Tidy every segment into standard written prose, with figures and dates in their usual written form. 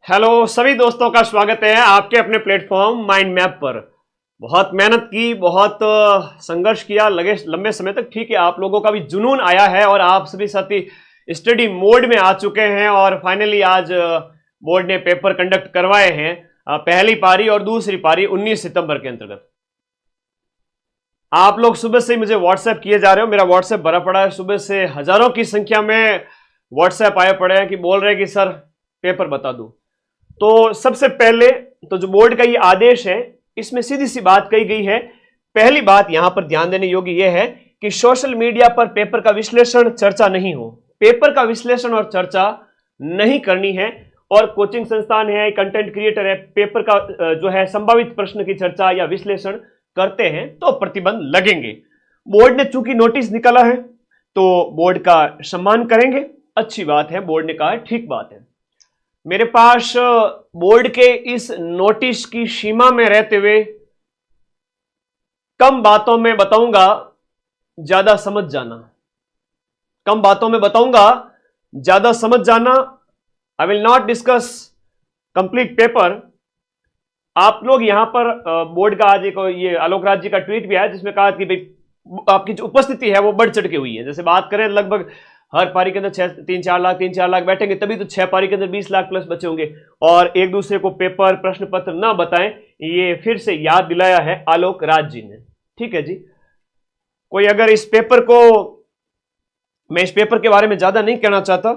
Hello सभी दोस्तों का स्वागत है आपके अपने प्लेटफॉर्म माइंड मैप पर। बहुत मेहनत की, बहुत संघर्ष किया, लगे लंबे समय तक। ठीक है, आप लोगों का भी जुनून आया है और आप सभी साथी स्टडी मोड में आ चुके हैं और फाइनली आज बोर्ड ने पेपर कंडक्ट करवाए हैं। पहली पारी और दूसरी पारी 19 सितंबर के अंतर्गत। आप लोग सुबह से ही मुझे व्हाट्सएप किए जा रहे हो, मेरा व्हाट्सएप भरा पड़ा है। सुबह से हजारों की संख्या में व्हाट्सएप आए पड़े हैं कि बोल रहे हैं कि सर पेपर बता दो। तो सबसे पहले तो जो बोर्ड का ये आदेश है इसमें सीधी सी बात कही गई है। पहली बात यहां पर ध्यान देने योग्य यह है कि सोशल मीडिया पर पेपर का विश्लेषण चर्चा नहीं हो। पेपर का विश्लेषण और चर्चा नहीं करनी है। और कोचिंग संस्थान है, कंटेंट क्रिएटर है, पेपर का जो है संभावित प्रश्न की चर्चा या विश्लेषण करते हैं तो प्रतिबंध लगेंगे। बोर्ड ने चूंकि नोटिस निकाला है तो बोर्ड का सम्मान करेंगे। अच्छी बात है, बोर्ड ने कहा है, ठीक बात है। मेरे पास बोर्ड के इस नोटिस की सीमा में रहते हुए कम बातों में बताऊंगा, ज्यादा समझ जाना। कम बातों में बताऊंगा, ज्यादा समझ जाना। I will not discuss complete paper. आप लोग यहां पर बोर्ड का आज एक ये आलोक राज जी का ट्वीट भी आया जिसमें कहा कि भाई आपकी जो उपस्थिति है वो बढ़ चढ़ के हुई है। जैसे बात करें लगभग हर पारी के अंदर 3-4 लाख बैठेंगे तभी तो 6 पारी के अंदर 20 लाख प्लस बचे होंगे। और एक दूसरे को पेपर प्रश्न पत्र ना बताएं, ये फिर से याद दिलाया है आलोक राज जी ने। ठीक है जी। कोई अगर इस पेपर को, मैं इस पेपर के बारे में ज्यादा नहीं कहना चाहता।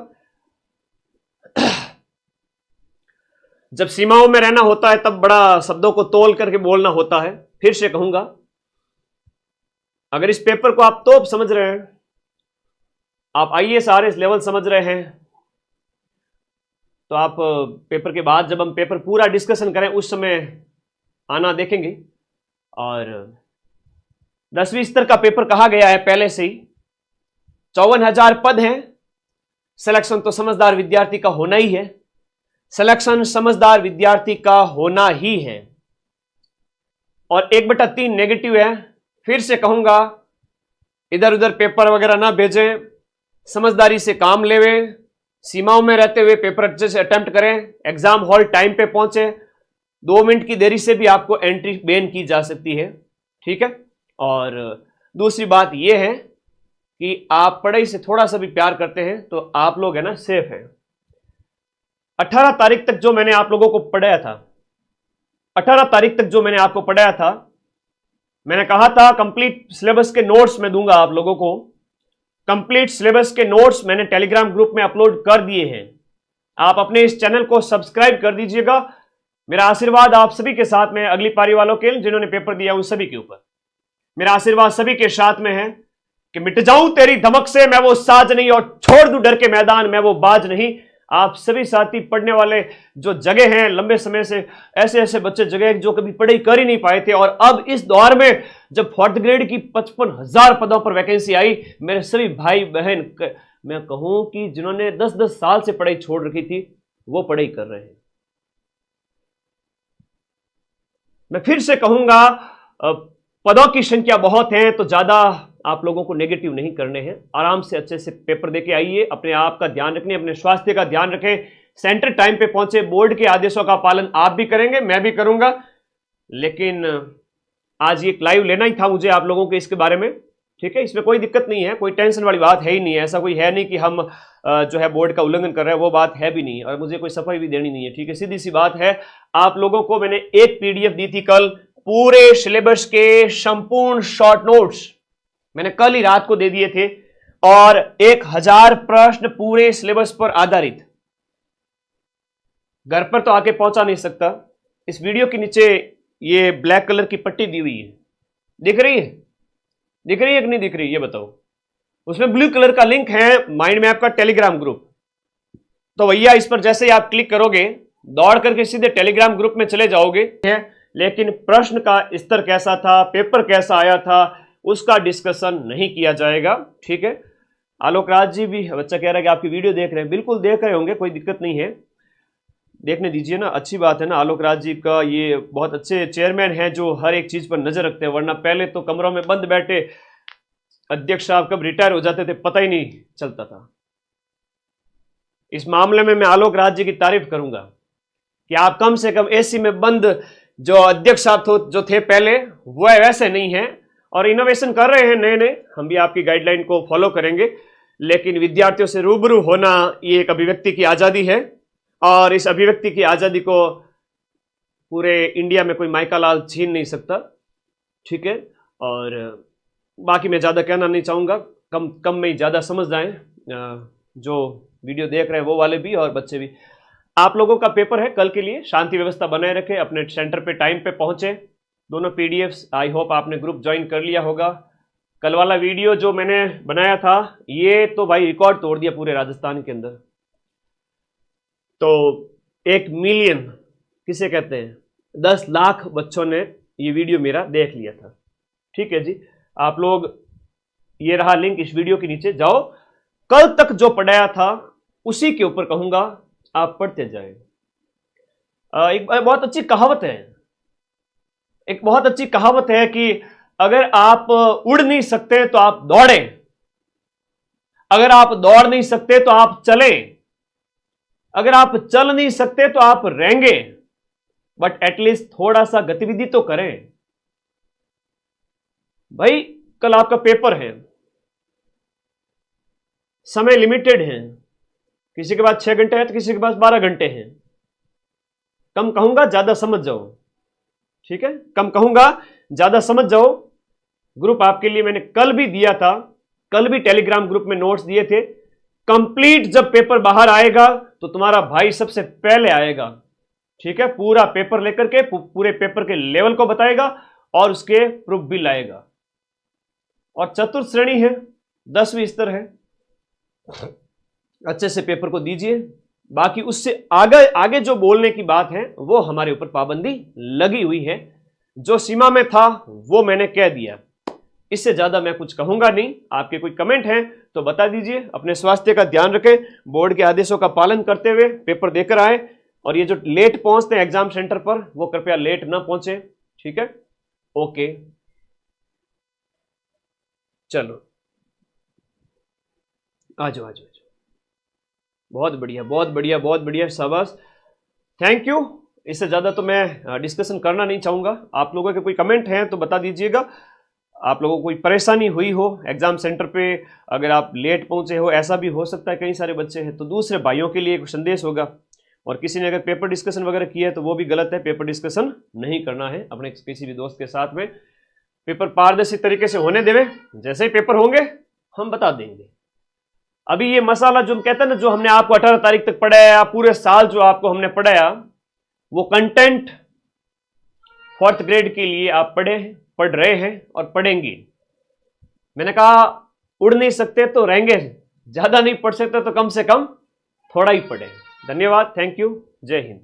जब सीमाओं में रहना होता है तब बड़ा शब्दों को तोल करके बोलना होता है। फिर से कहूंगा, अगर इस पेपर को आप तो समझ रहे हैं, आप आईएएस आरएस लेवल समझ रहे हैं, तो आप पेपर के बाद जब हम पेपर पूरा डिस्कशन करें उस समय आना देखेंगे। और 10वीं स्तर का पेपर कहा गया है पहले से ही। 54,000 पद हैं। सिलेक्शन तो समझदार विद्यार्थी का होना ही है। सिलेक्शन समझदार विद्यार्थी का होना ही है। और 1/3 नेगेटिव है। फिर से कहूंगा, इधर उधर पेपर वगैरह ना भेजें, समझदारी से काम लेवे, सीमाओं में रहते हुए पेपर अच्छे से अटेम्प्ट करें, एग्जाम हॉल टाइम पे पहुंचे। 2 मिनट की देरी से भी आपको एंट्री बैन की जा सकती है। ठीक है। और दूसरी बात यह है कि आप पढ़ाई से थोड़ा सा भी प्यार करते हैं तो आप लोग है ना सेफ हैं। 18 तारीख तक जो मैंने आप लोगों को पढ़ाया था, 18 तारीख तक जो मैंने आपको पढ़ाया था, मैंने कहा था कंप्लीट सिलेबस के नोट्स मैं दूंगा आप लोगों को। कंप्लीट सिलेबस के नोट्स मैंने टेलीग्राम ग्रुप में अपलोड कर दिए हैं। आप अपने इस चैनल को सब्सक्राइब कर दीजिएगा। मेरा आशीर्वाद आप सभी के साथ में, अगली पारी वालों के जिन्होंने पेपर दिया उन सभी के ऊपर मेरा आशीर्वाद सभी के साथ में है कि मिट जाऊं तेरी धमक से मैं वो साज नहीं और छोड़ दूं डर के मैदान मैं वो बाज नहीं। आप सभी साथी पढ़ने वाले जो जगह हैं, लंबे समय से ऐसे ऐसे बच्चे जगह जो कभी पढ़ाई कर ही नहीं पाए थे, और अब इस दौर में जब 4th ग्रेड की 55,000 पदों पर वैकेंसी आई, मेरे सभी भाई बहन, मैं कहूं कि जिन्होंने 10-10 साल से पढ़ाई छोड़ रखी थी वो पढ़ाई कर रहे हैं। मैं फिर से कहूंगा, पदों की संख्या बहुत है तो ज्यादा आप लोगों को नेगेटिव नहीं करने हैं। आराम से अच्छे से पेपर देके आइए, अपने आप का ध्यान रखने, अपने स्वास्थ्य का ध्यान रखें, सेंटर टाइम पे पहुंचे। बोर्ड के आदेशों का पालन आप भी करेंगे, मैं भी करूंगा। लेकिन आज ये लाइव लेना ही था मुझे आप लोगों के इसके बारे में। ठीक है, इसमें कोई दिक्कत नहीं है, कोई टेंशन वाली बात है ही नहीं है। ऐसा कोई है नहीं कि हम जो है बोर्ड का उल्लंघन कर रहे हैं, वो बात है भी नहीं, और मुझे कोई सफाई भी देनी नहीं है। ठीक है, सीधी सी बात है। आप लोगों को मैंने एक पीडीएफ दी थी कल, पूरे सिलेबस के संपूर्ण शॉर्ट नोट्स मैंने कल ही रात को दे दिए थे, और 1000 प्रश्न पूरे सिलेबस पर आधारित। घर पर तो आके पहुंचा नहीं सकता। इस वीडियो के नीचे ये ब्लैक कलर की पट्टी दी हुई है, दिख रही है? दिख रही है कि नहीं दिख रही, ये बताओ। उसमें ब्लू कलर का लिंक है माइंड मैप का टेलीग्राम ग्रुप। तो भैया इस पर जैसे ही आप क्लिक करोगे, दौड़ करके सीधे टेलीग्राम ग्रुप में चले जाओगे। लेकिन प्रश्न का स्तर कैसा था, पेपर कैसा आया था, उसका डिस्कशन नहीं किया जाएगा। ठीक है। आलोक राज जी भी, बच्चा कह रहा है कि आपकी वीडियो देख रहे हैं। बिल्कुल देख रहे होंगे, कोई दिक्कत नहीं है, देखने दीजिए ना, अच्छी बात है ना। आलोक राज जी का ये बहुत अच्छे चेयरमैन हैं जो हर एक चीज पर नजर रखते हैं, वरना पहले तो कमरों में बंद बैठे अध्यक्ष साहब कब रिटायर हो जाते थे पता ही नहीं चलता था। इस मामले में मैं आलोक राज जी की तारीफ करूंगा। कि आप कम से कम एसी में बंद जो अध्यक्ष साहब जो थे पहले वो वैसे नहीं है, और इनोवेशन कर रहे हैं नए नए, हम भी आपकी गाइडलाइन को फॉलो करेंगे। लेकिन विद्यार्थियों से रूबरू होना ये एक अभिव्यक्ति की आज़ादी है, और इस अभिव्यक्ति की आज़ादी को पूरे इंडिया में कोई माइका लाल छीन नहीं सकता, ठीक है। और बाकी मैं ज़्यादा कहना नहीं चाहूँगा, कम में ज़्यादा समझ जाएं, जो वीडियो देख रहे हैं वो वाले भी और बच्चे भी। आप लोगों का पेपर है कल के लिए, शांति व्यवस्था बनाए रखें, अपने सेंटर पे टाइम पे पहुंचे। दोनों पीडीएफ्स आई होप आपने ग्रुप ज्वाइन कर लिया होगा। कल वाला वीडियो जो मैंने बनाया था ये तो भाई रिकॉर्ड तोड़ दिया पूरे राजस्थान के अंदर। तो 1 मिलियन किसे कहते हैं, 10 लाख बच्चों ने ये वीडियो मेरा देख लिया था, ठीक है जी। आप लोग, ये रहा लिंक इस वीडियो के नीचे, जाओ कल तक जो पढ़ाया था उसी के ऊपर कहूंगा आप पढ़ते जाएं। एक बहुत अच्छी कहावत है, एक बहुत अच्छी कहावत है कि अगर आप उड़ नहीं सकते तो आप दौड़ें, अगर आप दौड़ नहीं सकते तो आप चलें, अगर आप चल नहीं सकते तो आप रेंगे, बट एटलीस्ट थोड़ा सा गतिविधि तो करें। भाई कल आपका पेपर है, समय लिमिटेड है, किसी के पास 6 घंटे है तो किसी के पास 12 घंटे हैं। कम कहूंगा ज्यादा समझ जाओ, ठीक है, कम कहूंगा ज्यादा समझ जाओ। ग्रुप आपके लिए मैंने कल भी दिया था, कल भी टेलीग्राम ग्रुप में नोट्स दिए थे। कंप्लीट जब पेपर बाहर आएगा तो तुम्हारा भाई सबसे पहले आएगा, ठीक है, पूरा पेपर लेकर के पूरे पेपर के लेवल को बताएगा और उसके प्रूफ भी लाएगा। और चतुर्थ श्रेणी है, 10वीं स्तर है, अच्छे से पेपर को दीजिए। बाकी उससे आगे आगे जो बोलने की बात है वो हमारे ऊपर पाबंदी लगी हुई है। जो सीमा में था वो मैंने कह दिया, इससे ज्यादा मैं कुछ कहूंगा नहीं। आपके कोई कमेंट हैं तो बता दीजिए। अपने स्वास्थ्य का ध्यान रखें, बोर्ड के आदेशों का पालन करते हुए पेपर देकर आए। और ये जो लेट पहुंचते हैं एग्जाम सेंटर पर वो कृपया लेट ना पहुंचे, ठीक है। ओके, चलो आ जाओ आ जाओ। बहुत बढ़िया बहुत बढ़िया बहुत बढ़िया, शाबाश, थैंक यू। इससे ज़्यादा तो मैं डिस्कशन करना नहीं चाहूँगा। आप लोगों के कोई कमेंट हैं तो बता दीजिएगा। आप लोगों को कोई परेशानी हुई हो एग्ज़ाम सेंटर पे, अगर आप लेट पहुँचे हो, ऐसा भी हो सकता है, कई सारे बच्चे हैं, तो दूसरे भाइयों के लिए एक संदेश होगा। और किसी ने अगर पेपर डिस्कशन वगैरह किया है तो वो भी गलत है, पेपर डिस्कशन नहीं करना है अपने किसी भी दोस्त के साथ में। पेपर पारदर्शी तरीके से होने देवे, जैसे ही पेपर होंगे हम बता देंगे। अभी ये मसाला जो हम कहते हैं ना, जो हमने आपको 18 तारीख तक पढ़ाया, पूरे साल जो आपको हमने पढ़ाया, वो कंटेंट 4th ग्रेड के लिए आप पढ़ रहे हैं और पढ़ेंगे। मैंने कहा उड़ नहीं सकते तो रहेंगे, ज्यादा नहीं पढ़ सकते तो कम से कम थोड़ा ही पढ़ें। धन्यवाद, थैंक यू, जय हिंद।